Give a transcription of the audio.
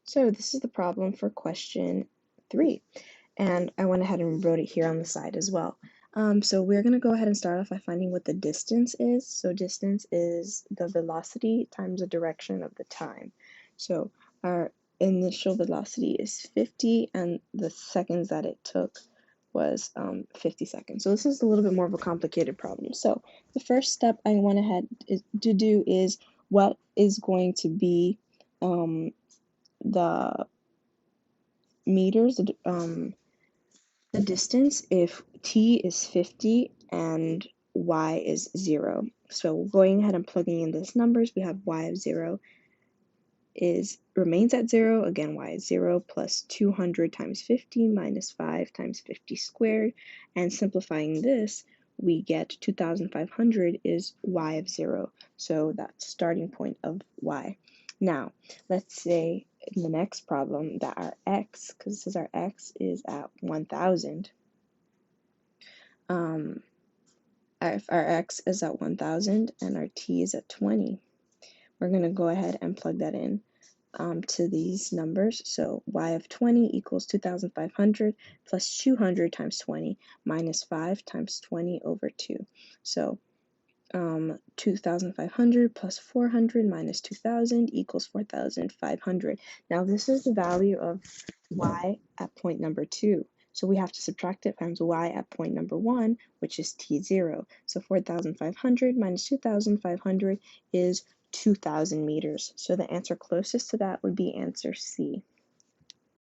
So this is the problem for question 3, and I went ahead and wrote it here on the side as well. So we're going to go ahead and start off by finding what the distance is. So distance is the velocity times the direction of the time. So our initial velocity is 50, and the seconds that it took was 50 seconds. So this is a little bit more of a complicated problem. So the first step I went ahead to do is what is going to be the meters, the distance if t is 50 and y is 0. So going ahead and plugging in those numbers, we have y of 0 remains at 0. Again, y is 0 plus 200 times 50 minus 5 times 50 squared. And simplifying this, we get 2,500 is y of 0. So that's starting point of y. Now, let's say in the next problem that our x, because this is our x, is at 1,000. If our x is at 1,000 and our t is at 20, we're going to go ahead and plug that in to these numbers. So y of 20 equals 2,500 plus 200 times 20 minus 5 times 20 over 2. So 2,500 plus 400 minus 2,000 equals 4,500. Now this is the value of y at point number 2. So we have to subtract it times y at point number 1, which is t0. So 4,500 minus 2,500 is 2,000 meters. So the answer closest to that would be answer C.